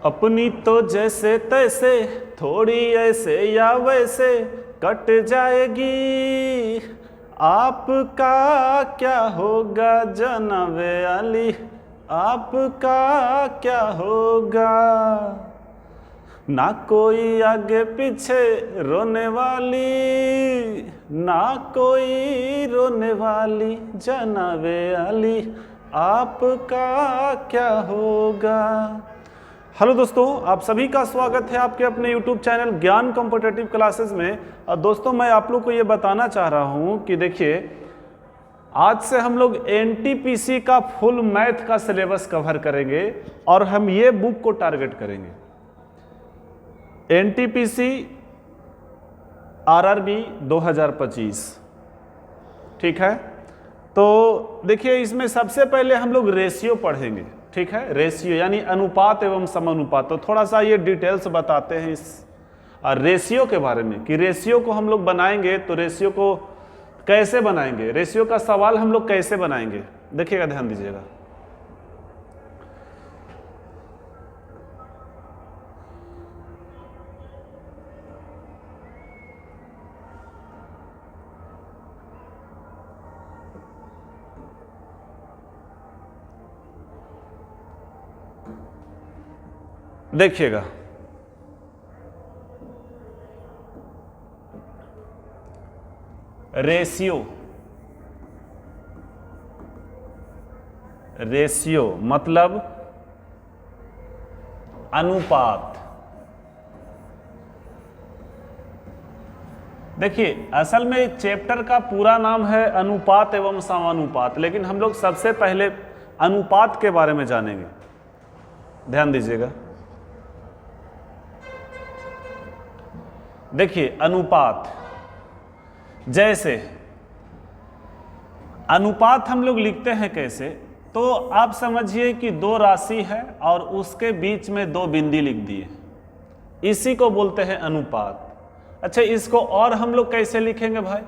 अपनी तो जैसे तैसे थोड़ी ऐसे या वैसे कट जाएगी, आपका क्या होगा जनाबे अली, आपका क्या होगा। ना कोई आगे पीछे रोने वाली, ना कोई रोने वाली जनाबे अली, आपका क्या होगा। हेलो दोस्तों, आप सभी का स्वागत है आपके अपने YouTube चैनल ज्ञान कॉम्पिटिटिव क्लासेस में। और दोस्तों, मैं आप लोग को ये बताना चाह रहा हूँ कि देखिए, आज से हम लोग NTPC का फुल मैथ का सिलेबस कवर करेंगे और हम ये बुक को टारगेट करेंगे। NTPC RRB 2025, ठीक है। तो देखिए, इसमें सबसे पहले हम लोग रेशियो पढ़ेंगे, ठीक है। रेशियो यानी अनुपात एवं समानुपात। तो थोड़ा सा ये डिटेल्स बताते हैं इस रेशियो के बारे में कि रेशियो को हम लोग बनाएंगे तो रेशियो को कैसे बनाएंगे, रेशियो का सवाल हम लोग कैसे बनाएंगे, देखिएगा, ध्यान दीजिएगा। देखिएगा, रेशियो, रेशियो मतलब अनुपात। देखिए, असल में चैप्टर का पूरा नाम है अनुपात एवं समानुपात, लेकिन हम लोग सबसे पहले अनुपात के बारे में जानेंगे। ध्यान दीजिएगा, देखिए अनुपात, जैसे अनुपात हम लोग लिखते हैं कैसे, तो आप समझिए कि दो राशि है और उसके बीच में दो बिंदी लिख दिए, इसी को बोलते हैं अनुपात। अच्छा, इसको और हम लोग कैसे लिखेंगे भाई,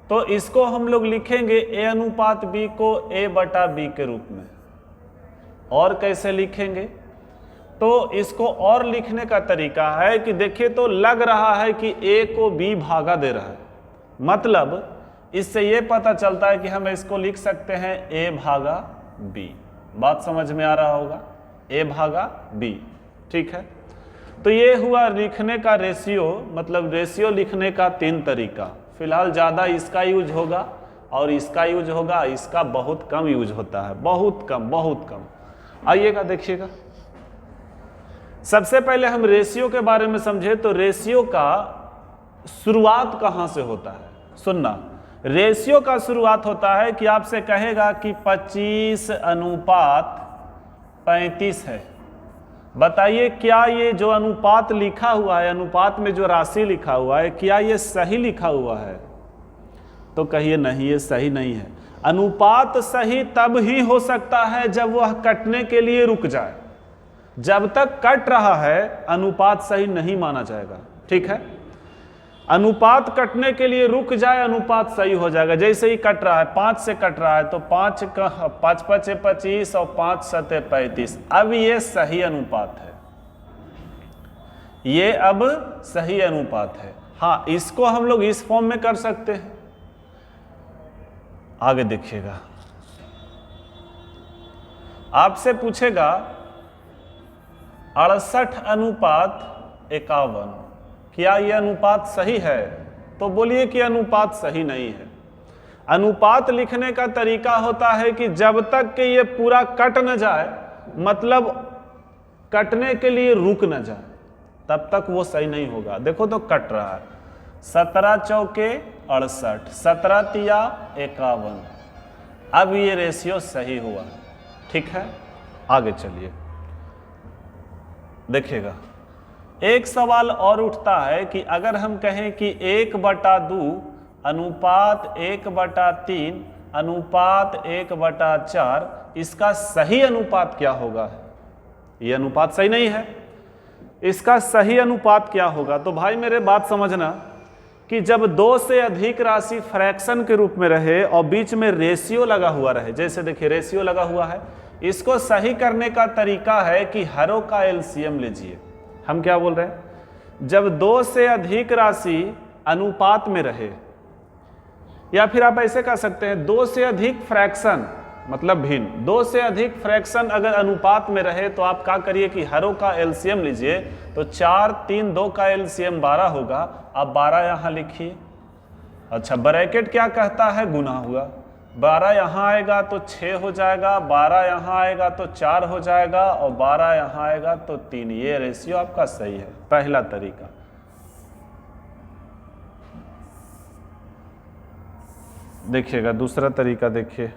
तो इसको हम लोग लिखेंगे A अनुपात B को A बटा B के रूप में। और कैसे लिखेंगे, तो इसको और लिखने का तरीका है कि देखिए, तो लग रहा है कि A को B भागा दे रहा है, मतलब इससे ये पता चलता है कि हम इसको लिख सकते हैं A भागा B। बात समझ में आ रहा होगा, A भागा B, ठीक है। तो ये हुआ लिखने का रेशियो, मतलब रेशियो लिखने का तीन तरीका। फिलहाल ज़्यादा इसका यूज होगा और इसका यूज होगा, इसका बहुत कम यूज होता है, बहुत कम, बहुत कम। आइएगा, देखिएगा, सबसे पहले हम रेशियो के बारे में समझे तो रेशियो का शुरुआत कहाँ से होता है। सुनना, रेशियो का शुरुआत होता है कि आपसे कहेगा कि 25 अनुपात 35 है। बताइए, क्या ये जो अनुपात लिखा हुआ है, अनुपात में जो राशि लिखा हुआ है, क्या ये सही लिखा हुआ है? तो कहिए नहीं, ये सही नहीं है। अनुपात सही तब ही हो सकता है जब वह कटने के लिए रुक जाए। जब तक कट रहा है अनुपात सही नहीं माना जाएगा, ठीक है। अनुपात कटने के लिए रुक जाए, अनुपात सही हो जाएगा। जैसे ही कट रहा है, 5 से कट रहा है, तो 5 5 25 और 5 7 35, अब ये सही अनुपात है, ये अब सही अनुपात है। हाँ, इसको हम लोग इस फॉर्म में कर सकते हैं। आगे देखिएगा, आपसे पूछेगा 68 अनुपात 51, क्या यह अनुपात सही है? तो बोलिए कि अनुपात सही नहीं है। अनुपात लिखने का तरीका होता है कि जब तक कि ये पूरा कट न जाए, मतलब कटने के लिए रुक न जाए, तब तक वो सही नहीं होगा। देखो तो कट रहा है, 17 चौके 68, 17 तिया 51, अब ये रेशियो सही हुआ, ठीक है। आगे चलिए, देखिएगा, एक सवाल और उठता है कि अगर हम कहें कि 1/2 अनुपात 1/3 अनुपात 1/4, इसका सही अनुपात क्या होगा? ये अनुपात सही नहीं है, इसका सही अनुपात क्या होगा? तो भाई मेरे बात समझना कि जब दो से अधिक राशि फ्रैक्शन के रूप में रहे और बीच में रेशियो लगा हुआ रहे, जैसे देखिए रेशियो लगा हुआ है इसको सही करने का तरीका है कि हरों का एलसीएम लीजिए। हम क्या बोल रहे हैं, जब दो से अधिक राशि अनुपात में रहे, या फिर आप ऐसे कह सकते हैं दो से अधिक फ्रैक्शन मतलब भिन्न, दो से अधिक फ्रैक्शन अगर अनुपात में रहे तो आप क्या करिए कि हरों का एलसीएम लीजिए। तो 4, 3, 2 का एलसीएम 12 होगा। आप 12 यहाँ लिखिए। अच्छा, ब्रैकेट क्या कहता है, गुना हुआ। 12 यहाँ आएगा तो 6 हो जाएगा, 12 यहाँ आएगा तो 4 हो जाएगा, और 12 यहाँ आएगा तो 3। ये रेशियो आपका सही है, पहला तरीका। देखिएगा दूसरा तरीका, देखिए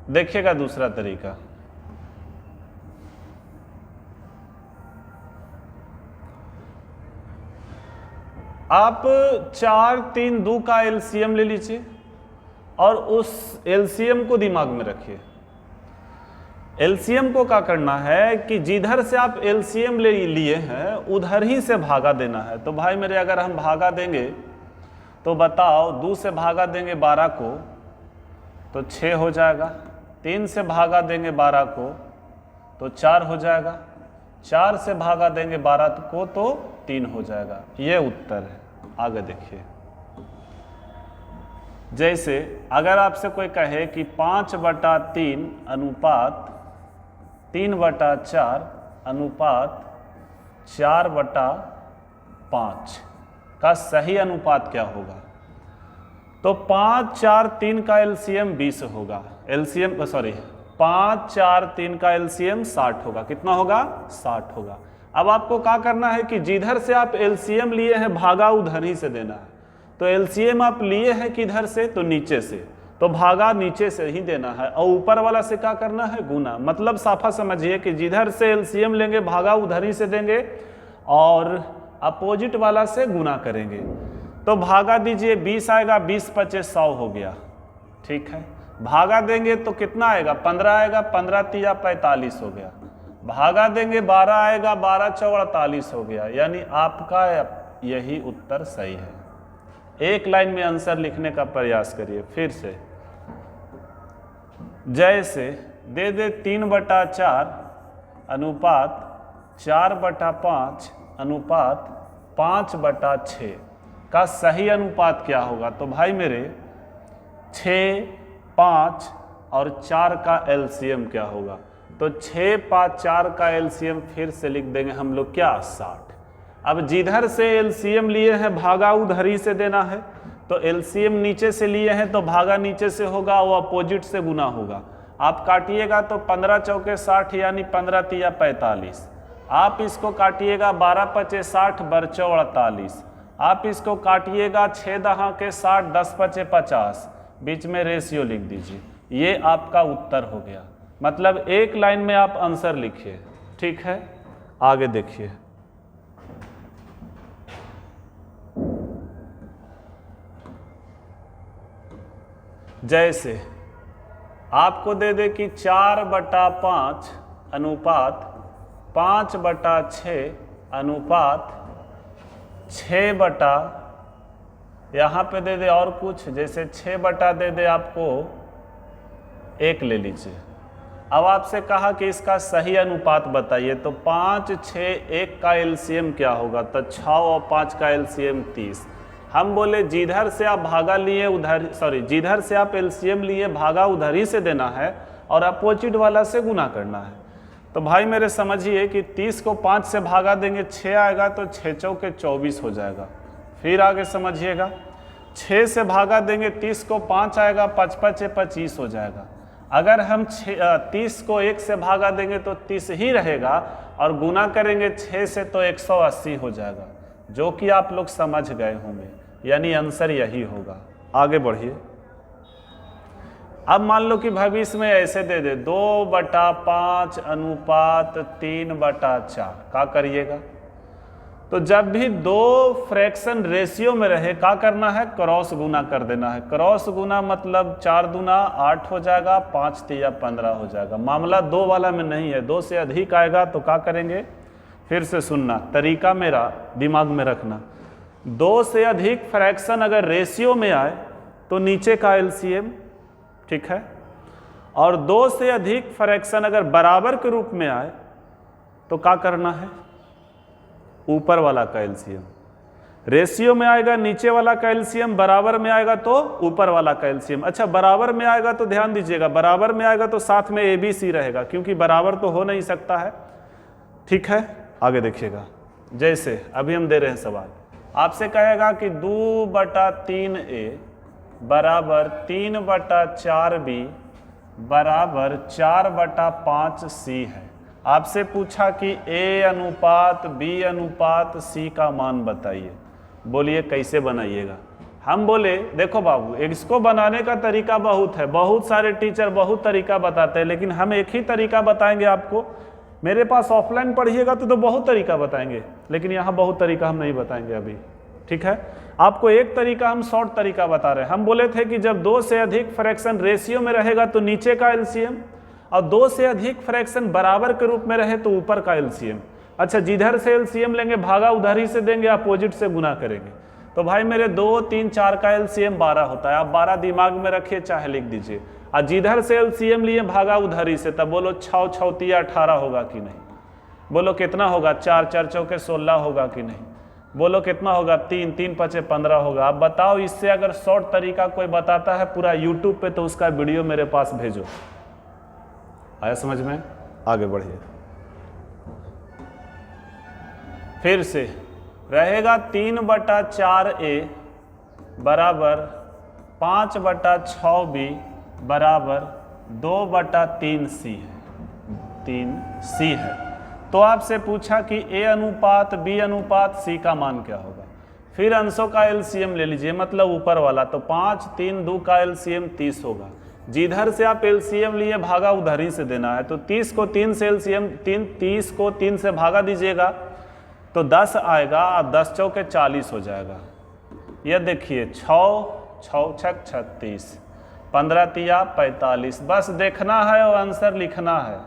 देखिएगा दूसरा तरीका। आप 4, 3, 2 का एलसीएम ले लीजिए और उस एलसीएम को दिमाग में रखिए। एलसीएम को क्या करना है कि जिधर से आप एलसीएम ले लिए हैं उधर ही से भागा देना है। तो भाई मेरे, अगर हम भागा देंगे तो बताओ, 2 से भागा देंगे 12 को तो 6 हो जाएगा, 3 से भागा देंगे 12 को तो 4 हो जाएगा, 4 से भागा देंगे 12 को तो 3 हो जाएगा। ये उत्तर है। आगे देखिए, जैसे अगर आपसे कोई कहे कि 5/3 अनुपात 3/4 अनुपात 4/5 का सही अनुपात क्या होगा, तो 5, 4, 3 का एलसीएम 20 होगा। 5, 4, 3 का एलसीएम 60 होगा। कितना होगा, 60 होगा। अब आपको क्या करना है कि जिधर से आप एलसीएम लिए हैं भागा उधर ही से देना है। तो एलसीएम आप लिए हैं किधर से, तो नीचे से, तो भागा नीचे से ही देना है, और ऊपर वाला से क्या करना है, गुना। मतलब साफा समझिए कि जिधर से एलसीएम लेंगे भागा उधर ही से देंगे और अपोजिट वाला से गुना करेंगे। तो भागा दीजिए, 20 आएगा, 20 × 100 हो गया। ठीक है, भागा देंगे तो कितना आएगा, 15 आएगा, 15 × 3 = 45 हो गया। भागा देंगे 12 आएगा, 12 × 4 = 48 हो गया। यानी आपका यही उत्तर सही है। एक लाइन में आंसर लिखने का प्रयास करिए फिर से। जैसे दे दे 3/4 अनुपात 4/5 अनुपात 5/6 का सही अनुपात क्या होगा। तो भाई मेरे 6, 5 और 4 का एलसीएम क्या होगा, तो 6, 5, 4 का एलसीएम फिर से लिख देंगे हम लोग क्या, 60। अब जिधर से एलसीएम लिए हैं भागा उधर ही से देना है। तो एलसीएम नीचे से लिए हैं तो भागा नीचे से होगा, वो अपोजिट से गुना होगा। आप काटिएगा तो 15 × 4 = 60 यानी 15 × 3 = 45। आप इसको काटिएगा 12 × 5 = 60 बर 4 = 48। आप इसको काटिएगा 6 दहाँ के 60 10 × 5 = 50। बीच में रेशियो लिख दीजिए। ये आपका उत्तर हो गया। मतलब एक लाइन में आप आंसर लिखिए। ठीक है, आगे देखिए। जैसे आपको दे दे कि 4/5 अनुपात 5/6 अनुपात 6 यहाँ पे दे दे और कुछ, जैसे 6 दे दे आपको 1 ले लीजिए। अब आपसे कहा कि इसका सही अनुपात बताइए, तो 5, 6, 1 का एलसीएम क्या होगा, तो 6 और 5 का एलसीएम 30। हम बोले जिधर से आप भागा लिए उधर, जिधर से आप एलसीएम लिए भागा उधर ही से देना है और अपोजिट वाला से गुना करना है। तो भाई मेरे समझिए कि 30 को 5 से भागा देंगे 6 आएगा, तो 6 × 4 = 24 हो जाएगा। फिर आगे समझिएगा, 6 से भागा देंगे 30 को 5 आएगा, 5 × 5 = 25 हो जाएगा। अगर हम 30 को 1 से भागा देंगे तो 30 ही रहेगा, और गुना करेंगे 6 से तो 180 हो जाएगा, जो कि आप लोग समझ गए होंगे। यानी आंसर यही होगा। आगे बढ़िए। अब मान लो कि भविष्य में ऐसे दे दे 2/5 अनुपात 3/4, क्या करिएगा। तो जब भी दो फ्रैक्शन रेशियो में रहे क्या करना है, क्रॉस गुना कर देना है। क्रॉस गुना मतलब 4 दूना 8 हो जाएगा, 5 तिया 15 हो जाएगा। मामला 2 वाला में नहीं है, 2 से अधिक आएगा तो क्या करेंगे, फिर से सुनना, तरीका मेरा दिमाग में रखना। 2 से अधिक फ्रैक्शन अगर रेशियो में आए तो नीचे का एलसीएम, ठीक है, और 2 से अधिक फ्रैक्शन अगर बराबर के रूप में आए तो क्या करना है, ऊपर वाला का एलसीएम। रेशियो में आएगा नीचे वाला का एलसीएम, बराबर में आएगा तो ऊपर वाला का एलसीएम। अच्छा, बराबर में आएगा तो ध्यान दीजिएगा, बराबर में आएगा तो साथ में ABC रहेगा, क्योंकि बराबर तो हो नहीं सकता है, ठीक है। आगे देखिएगा, जैसे अभी हम दे रहे हैं सवाल, आपसे कहेगा कि 2/3A बराबर 3/4B बराबर 4/5C है। आपसे पूछा कि A अनुपात B अनुपात C का मान बताइए। बोलिए कैसे बनाइएगा। हम बोले देखो बाबू, इसको बनाने का तरीका बहुत है, बहुत सारे टीचर बहुत तरीका बताते हैं, लेकिन हम एक ही तरीका बताएंगे आपको। मेरे पास ऑफलाइन पढ़िएगा तो बहुत तरीका बताएंगे, लेकिन यहाँ बहुत तरीका हम नहीं बताएंगे अभी, ठीक है। आपको एक तरीका, हम शॉर्ट तरीका बता रहे हैं। हम बोले थे कि जब 2 से अधिक फ्रैक्शन रेशियो में रहेगा तो नीचे का एलसीएम, और 2 से अधिक फ्रैक्शन बराबर के रूप में रहे तो ऊपर का एलसीएम। अच्छा, जिधर से एलसीएम लेंगे भागा उधर ही से देंगे, अपोजिट से गुना करेंगे। तो भाई मेरे 2, 3, 4 का एलसीएम 12 होता है। आप 12 दिमाग में रखिए, चाहे लिख दीजिए। और जिधर से एलसीएम लिए भागा उधर ही से, तब बोलो 6 6 18 होगा कि नहीं? बोलो कितना होगा? 4 4 चौके 16 होगा कि नहीं? बोलो कितना होगा? 3 3 5 15 होगा। आप बताओ, इससे अगर शॉर्ट तरीका कोई बताता है पूरा यूट्यूब पे तो उसका वीडियो मेरे पास भेजो। आया समझ में? आगे बढ़िए। फिर से रहेगा 3/4A बराबर 5/6B बराबर 2/3C है, 3C है। तो आपसे पूछा कि A अनुपात B अनुपात C का मान क्या होगा। फिर अंशों का एलसीएम ले लीजिए, मतलब ऊपर वाला। तो 5 3 2 का एलसीएम 30 होगा। जिधर से आप एलसीएम लिए भागा उधर ही से देना है। तो 30 को 3 से एलसीएम 30 को 3 से भागा दीजिएगा तो 10 आएगा, और 10 चौके 40 हो जाएगा। यह देखिए 6 6 6 36, 15 तिया 45। बस देखना है और आंसर लिखना है,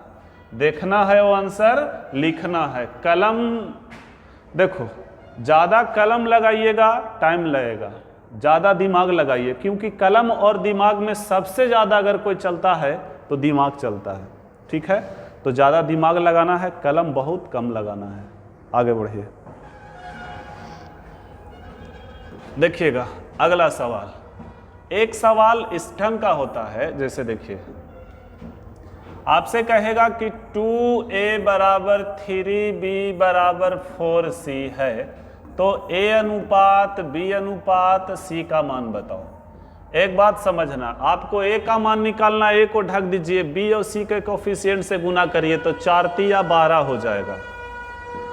देखना है वो आंसर लिखना है। कलम देखो, ज़्यादा कलम लगाइएगा टाइम लगेगा, ज़्यादा दिमाग लगाइए, क्योंकि कलम और दिमाग में सबसे ज़्यादा अगर कोई चलता है तो दिमाग चलता है, ठीक है। तो ज़्यादा दिमाग लगाना है, कलम बहुत कम लगाना है। आगे बढ़िए, देखिएगा अगला सवाल। एक सवाल इस ढंग का होता है, जैसे देखिए आपसे कहेगा कि 2A बराबर 3B बराबर 4C है, तो A अनुपात B अनुपात C का मान बताओ। एक बात समझना, आपको A का मान निकालना, A को ढक दीजिए, B और C के कोफिशिएंट से गुना करिए तो 4 तिया 12 हो जाएगा।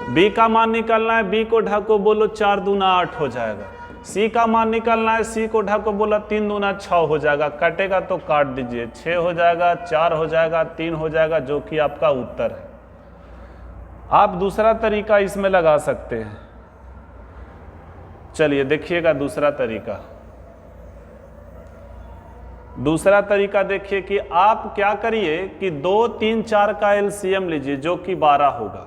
B का मान निकालना है, B को ढको, बोलो 4 दूना 8 हो जाएगा। C का मान निकालना है, C को ढको, बोला 3 दूना 6 हो जाएगा। कटेगा तो काट दीजिए, 6 हो जाएगा, 4 हो जाएगा, 3 हो जाएगा, जो कि आपका उत्तर है। आप दूसरा तरीका इसमें लगा सकते हैं। चलिए देखिएगा दूसरा तरीका। दूसरा तरीका देखिए कि आप क्या करिए कि 2 3 4 का एलसीएम लीजिए, जो कि 12 होगा,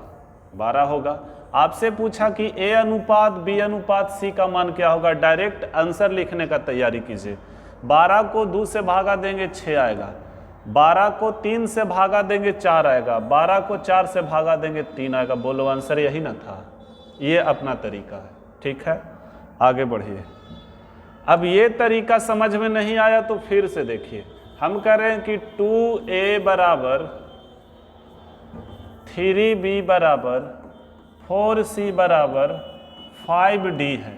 12 होगा। आपसे पूछा कि A अनुपात B अनुपात C का मान क्या होगा। डायरेक्ट आंसर लिखने का तैयारी कीजिए। 12 को 2 से भागा देंगे 6 आएगा, 12 को 3 से भागा देंगे 4 आएगा, 12 को 4 से भागा देंगे 3 आएगा। बोलो आंसर यही ना था। ये अपना तरीका है, ठीक है। आगे बढ़िए। अब ये तरीका समझ में नहीं आया तो फिर से देखिए, हम कह रहे हैं कि 2A बराबर 3B बराबर 4C बराबर 5D है।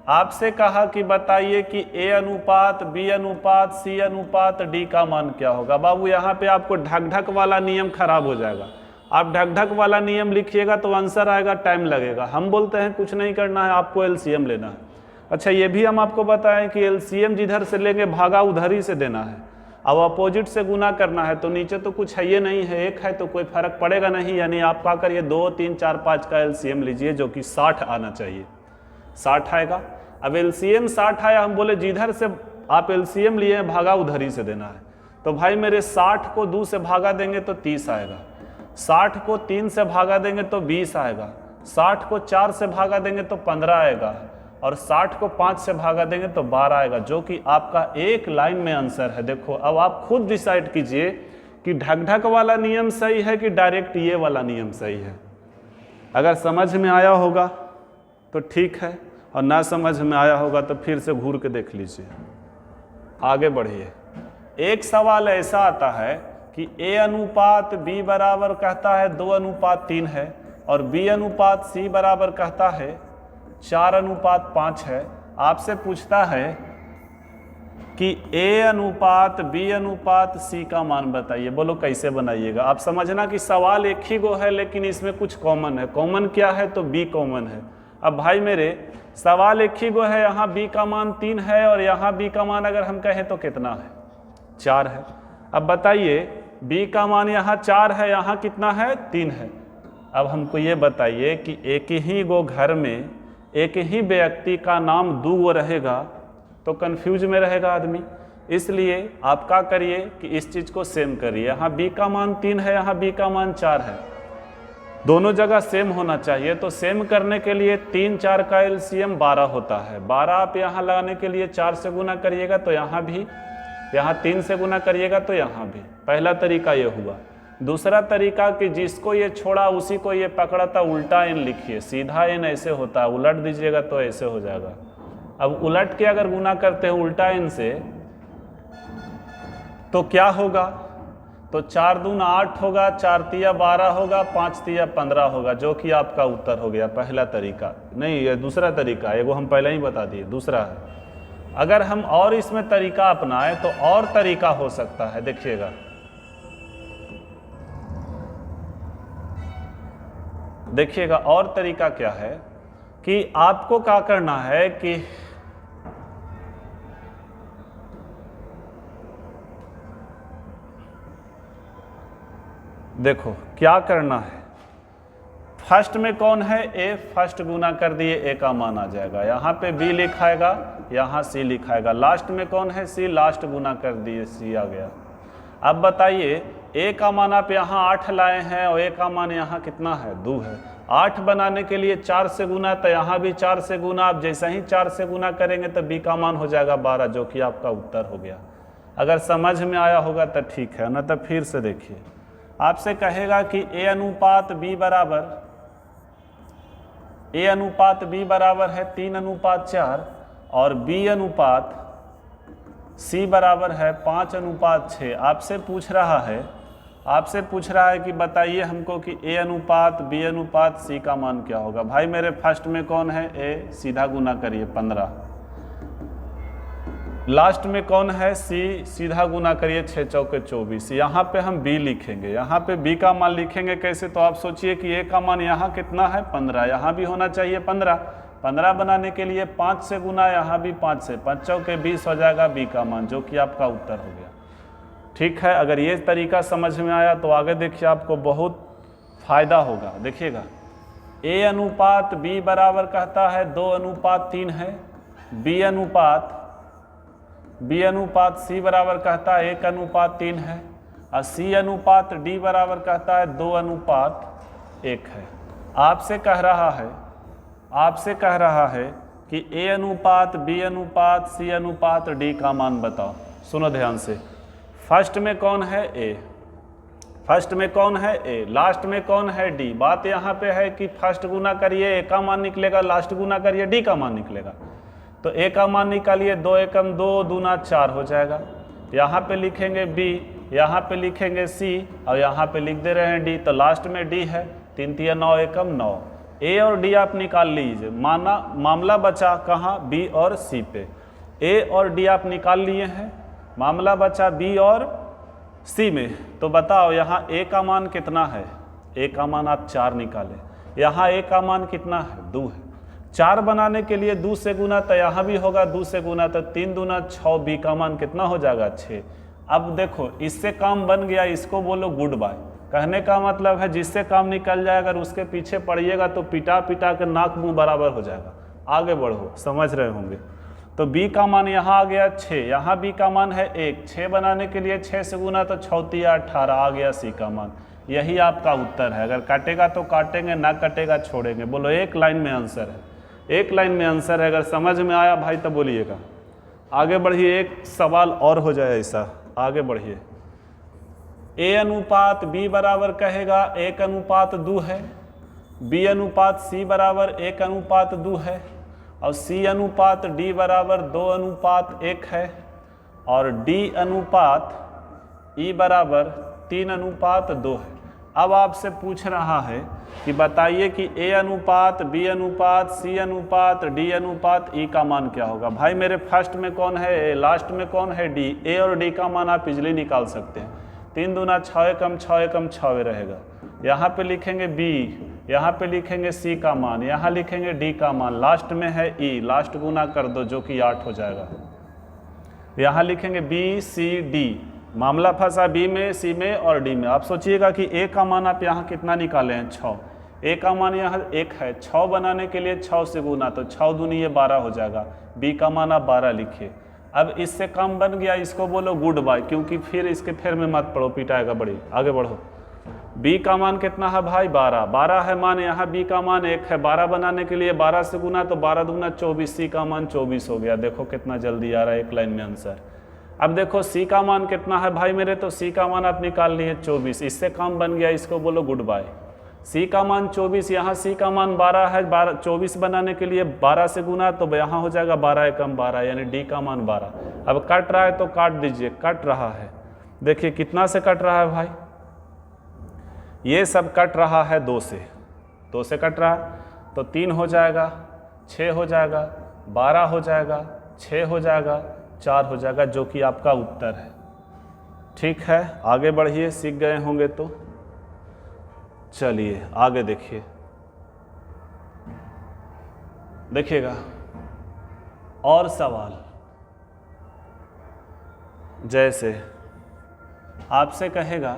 आपसे कहा कि बताइए कि A अनुपात B अनुपात C अनुपात D का मान क्या होगा। बाबू यहाँ पे आपको ढक ढक वाला नियम खराब हो जाएगा। आप ढक ढक वाला नियम लिखिएगा तो आंसर आएगा, टाइम लगेगा। हम बोलते हैं कुछ नहीं करना है, आपको एलसीएम लेना है। अच्छा, ये भी हम आपको बताएं कि एलसीएम जिधर से लेंगे भागा उधर ही से देना है। अब अपोजिट से गुना करना है तो नीचे तो कुछ है ये नहीं है, एक है तो कोई फर्क पड़ेगा नहीं। यानी आप क्या करिए, 2 3 4 5 का एलसीएम लीजिए, जो कि 60 आना चाहिए। 60 आएगा। अब एलसीएम 60 आया, हम बोले जिधर से आप एलसीएम लिए भागा उधर ही से देना है। तो भाई मेरे 60 को 2 से भागा देंगे तो 30 आएगा, 60 को 3 से भागा देंगे तो 20 आएगा, 60 को 4 से भागा देंगे तो 15 आएगा, और 60 को 5 से भागा देंगे तो 12 आएगा, जो कि आपका एक लाइन में आंसर है। देखो अब आप खुद डिसाइड कीजिए कि ढक ढक वाला नियम सही है कि डायरेक्ट ये वाला नियम सही है। अगर समझ में आया होगा तो ठीक है, और ना समझ में आया होगा तो फिर से घूर के देख लीजिए। आगे बढ़िए। एक सवाल ऐसा आता है कि A अनुपात B बराबर कहता है 2:3 है, और B अनुपात C बराबर कहता है 4:5 है। आपसे पूछता है कि A अनुपात B अनुपात C का मान बताइए। बोलो कैसे बनाइएगा। आप समझना कि सवाल एक ही गो है, लेकिन इसमें कुछ कॉमन है। कॉमन क्या है? तो B कॉमन है। अब भाई मेरे सवाल एक ही गो है, यहाँ B का मान 3 है और यहाँ B का मान अगर हम कहें तो कितना है? 4 है। अब बताइए B का मान यहाँ 4 है, यहाँ कितना है? 3 है। अब हमको ये बताइए कि एक ही गो घर में एक ही व्यक्ति का नाम 2 गो रहेगा तो कंफ्यूज में रहेगा आदमी। इसलिए आप क्या करिए कि इस चीज़ को सेम करिए। यहाँ B का मान 3 है, यहाँ B का मान 4 है, दोनों जगह सेम होना चाहिए। तो सेम करने के लिए 3 4 का एलसीएम 12 होता है। 12 आप यहाँ लगाने के लिए 4 से गुना करिएगा तो यहाँ भी, यहाँ 3 से गुना करिएगा तो यहाँ भी। पहला तरीका ये हुआ। दूसरा तरीका कि जिसको ये छोड़ा उसी को ये पकड़ा था, उल्टा एन लिखिए। सीधा एन ऐसे होता है, उलट दीजिएगा तो ऐसे हो जाएगा। अब उलट के अगर गुना करते हैं उल्टा एन से तो क्या होगा? तो 4 दूना 8 होगा, 4 तिया 12 होगा, 5 तिया 15 होगा, जो कि आपका उत्तर हो गया। पहला तरीका नहीं, ये दूसरा तरीका है, वो हम पहले ही बता दिए। दूसरा है, अगर हम और इसमें तरीका अपनाएं तो और तरीका हो सकता है। देखिएगा, देखिएगा और तरीका क्या है कि आपको क्या करना है कि देखो क्या करना है। फर्स्ट में कौन है? ए। फर्स्ट गुना कर दिए, ए का मान आ जाएगा। यहाँ पे बी लिखाएगा, यहाँ सी लिखाएगा। लास्ट में कौन है? सी। लास्ट गुना कर दिए, सी आ गया। अब बताइए ए का मान आप यहाँ 8 लाए हैं और ए का मान यहाँ कितना है? 2 है। 8 बनाने के लिए 4 से गुना, तो यहाँ भी 4 से गुना। आप जैसा ही 4 से गुना करेंगे तो बी का मान हो जाएगा 12, जो कि आपका उत्तर हो गया। अगर समझ में आया होगा तो ठीक है, ना तो फिर से देखिए। आपसे कहेगा कि ए अनुपात बी बराबर, ए अनुपात बी बराबर है 3:4 और बी अनुपात सी बराबर है 5:6। आपसे पूछ रहा है कि बताइए हमको कि ए अनुपात बी अनुपात सी का मान क्या होगा। भाई मेरे फर्स्ट में कौन है? ए। सीधा गुना करिए 15। लास्ट में कौन है? सी। सीधा गुना करिए 6 चौके 24। यहाँ पे हम बी लिखेंगे, यहाँ पे बी का मान लिखेंगे कैसे? तो आप सोचिए कि ए का मान यहाँ कितना है? 15। यहाँ भी होना चाहिए 15। 15 बनाने के लिए 5 से गुना, यहाँ भी 5 से, 5 चौके 20 हो जाएगा बी का मान, जो कि आपका उत्तर हो गया। ठीक है, अगर ये तरीका समझ में आया तो आगे देखिए आपको बहुत फायदा होगा। देखिएगा, ए अनुपात बी बराबर कहता है 2:3 है। बी अनुपात सी बराबर कहता है 1:3 है, और सी अनुपात डी बराबर कहता है 2:1 है। आपसे कह रहा है कि ए अनुपात बी अनुपात सी अनुपात डी का मान बताओ। सुनो ध्यान से। फर्स्ट में कौन है? ए। फर्स्ट में कौन है? ए। लास्ट में कौन है? डी। बात यहाँ पे है कि फर्स्ट गुना करिए ए का मान निकलेगा, लास्ट गुना करिए डी का मान निकलेगा। तो ए का मान निकालिए, 2 एकम 2, दूना 4 हो जाएगा। यहाँ पे लिखेंगे बी, यहाँ पे लिखेंगे सी, और यहाँ पे लिख दे रहे हैं डी। तो लास्ट में डी है। 3 तिया 9 एकम 9। ए और डी आप निकाल लीजिए। मामला बचा कहाँ? बी और सी पे। ए और डी आप निकाल लिए हैं, मामला बचा बी और सी में। तो बताओ यहाँ ए का मान कितना है? ए का मान आप 4 निकालें। यहाँ ए का मान कितना है? 2 है। 4 बनाने के लिए 2 से गुना, तो यहाँ भी होगा 2 से गुना, तो 3 दूना 6। बी का मान कितना हो जाएगा? 6। अब देखो इससे काम बन गया, इसको बोलो गुड बाय। कहने का मतलब है जिससे काम निकल जाए, अगर उसके पीछे पड़िएगा तो पिटा पिटा के नाक मुंह बराबर हो जाएगा। आगे बढ़ो, समझ रहे होंगे। तो बी का मान यहाँ आ गया 6, यहाँ बी का मान है 1। 6 बनाने के लिए 6 से गुना, तो 6 तिया 18 आ गया सी का मान। यही आपका उत्तर है। अगर काटेगा तो काटेंगे, ना कटेगा छोड़ेंगे। बोलो एक लाइन में आंसर है। एक लाइन में आंसर है। अगर समझ में आया भाई तब बोलिएगा। आगे बढ़िए, एक सवाल और हो जाए ऐसा। आगे बढ़िए। ए अनुपात बी बराबर कहेगा 1:2 है, बी अनुपात सी बराबर 1:2 है, और सी अनुपात डी बराबर 2:1 है, और डी अनुपात ई बराबर 3:2 है। अब आपसे पूछ रहा है कि बताइए कि ए अनुपात बी अनुपात सी अनुपात डी अनुपात ई का मान क्या होगा। भाई मेरे फर्स्ट में कौन है ए, लास्ट में कौन है डी। ए और डी का मान आप इजली निकाल सकते हैं। 3 दूना 6 एकम 6 एकम 6 रहेगा। यहाँ पे लिखेंगे बी, यहाँ पे लिखेंगे सी का मान, यहाँ लिखेंगे डी का मान, लास्ट में है ई, लास्ट गुना कर दो जो कि 8 हो जाएगा। यहाँ लिखेंगे बी सी डी। मामला फंसा बी में, सी में और डी में। आप सोचिएगा कि ए का मान आप यहाँ कितना निकाले हैं 6। ए का मान यहाँ 1 है, 6 बनाने के लिए 6 से गुना, तो 6 दूनी ये 12 हो जाएगा। बी का मान आप 12 लिखिए। अब इससे कम बन गया, इसको बोलो गुड बाय, क्योंकि फिर इसके फेर में मत पढ़ो, पिटाएगा बड़ी। आगे बढ़ो। बी का मान कितना है भाई 12, 12 है मान, यहाँ बी का मान 1 है, 12 बनाने के लिए 12 से गुना, तो 12 दूना 24, सी का मान 24 हो गया। देखो कितना जल्दी आ रहा है एक लाइन में आंसर। अब देखो सी का मान कितना है भाई मेरे, तो सी का मान आप निकाल लिए 24, इससे कम बन गया, इसको बोलो गुड बाय। सी का मान 24, यहाँ सी का मान 12 है, 24 बनाने के लिए 12 से गुना, तो यहाँ हो जाएगा 12 एकम 12, यानी डी का मान 12। अब कट रहा है तो काट दीजिए, कट रहा है। देखिए कितना से कट रहा है भाई, ये सब कट रहा है 2 से, 2 से कट रहा है, तो 3 हो जाएगा, 6 हो जाएगा, 12 हो जाएगा, 6 हो जाएगा, 4 हो जाएगा, जो कि आपका उत्तर है। ठीक है, आगे बढ़िए, सीख गए होंगे तो चलिए आगे देखिए। देखिएगा और सवाल, जैसे आपसे कहेगा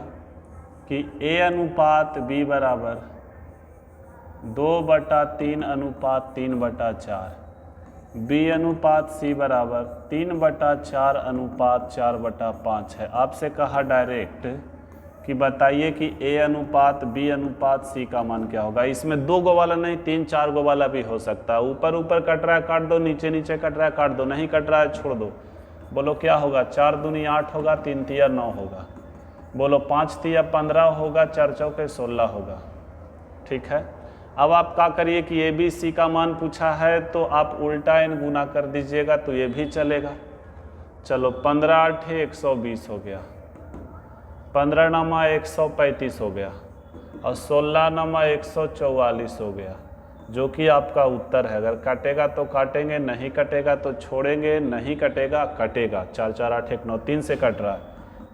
कि ए अनुपात बी बराबर 2/3:3/4, बी अनुपात सी बराबर 3/4:4/5 है। आपसे कहा डायरेक्ट कि बताइए कि ए अनुपात बी अनुपात सी का मान क्या होगा। इसमें 2 गो वाला नहीं, 3-4 गो वाला भी हो सकता है। ऊपर ऊपर कट रहा है काट दो, नीचे नीचे कट रहा है काट दो, नहीं कट रहा है छोड़ दो। बोलो क्या होगा, 4 दूनी 8 होगा, 3 तिया 9 होगा। बोलो 5 तिया 15 होगा, 4 चौके 16 होगा। ठीक है, अब आप क्या करिए कि ए बी सी का मान पूछा है तो आप उल्टा इन गुना कर दीजिएगा तो ये भी चलेगा। चलो 15×8 120 हो गया, 15×9 135 हो गया, और 16×9 144 हो गया, जो कि आपका उत्तर है। अगर कटेगा तो काटेंगे, नहीं कटेगा तो छोड़ेंगे, नहीं कटेगा कटेगा। 4×4 8 9, 3 से कट रहा है,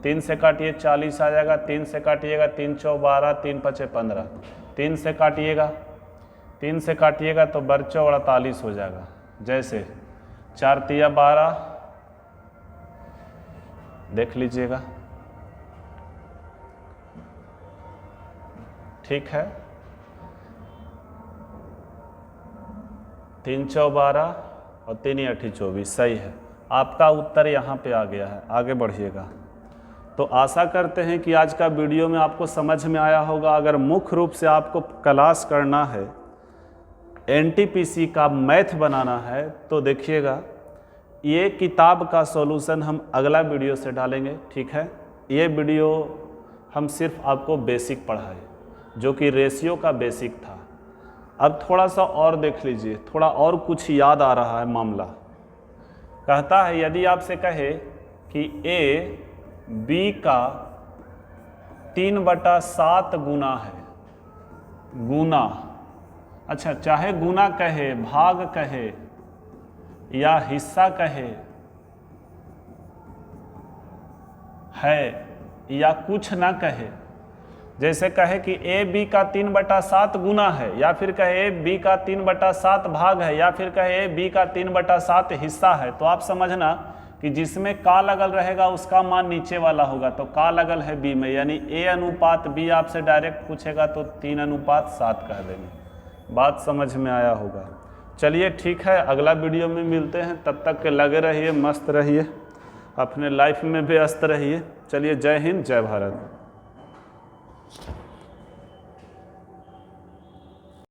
3 से काटिए 40 आ जाएगा, 3 से काटिएगा 3×4 12, 3×5 15, 3 से काटिएगा, 3 से काटिएगा तो बच्चों 48 हो जाएगा। जैसे 4 तिया 12, देख लीजिएगा। ठीक है, 3×4 12 और 3×8 24, सही है। आपका उत्तर यहाँ पे आ गया है। आगे बढ़िएगा। तो आशा करते हैं कि आज का वीडियो में आपको समझ में आया होगा। अगर मुख्य रूप से आपको क्लास करना है, एनटीपीसी का मैथ बनाना है, तो देखिएगा ये किताब का सॉल्यूशन हम अगला वीडियो से डालेंगे। ठीक है, ये वीडियो हम सिर्फ आपको बेसिक पढ़ाए, जो कि रेशियो का बेसिक था। अब थोड़ा सा और देख लीजिए, थोड़ा और कुछ याद आ रहा है मामला। कहता है यदि आपसे कहे कि ए बी का 3/7 गुना है, गुना, अच्छा चाहे गुना कहे, भाग कहे या हिस्सा कहे, है या कुछ ना कहे, जैसे कहे कि ए बी का 3/7 गुना है, या फिर कहे ए बी का 3/7 भाग है, या फिर कहे ए बी का 3/7 हिस्सा है, तो आप समझना कि जिसमें का लगल रहेगा उसका मान नीचे वाला होगा। तो का लगल है बी में, यानी ए अनुपात बी आपसे डायरेक्ट पूछेगा तो 3:7 कह देंगे। बात समझ में आया होगा। चलिए ठीक है, अगला वीडियो में मिलते हैं। तब तक के लगे रहिए, मस्त रहिए, अपने लाइफ में व्यस्त रहिए। चलिए, जय हिंद, जय भारत।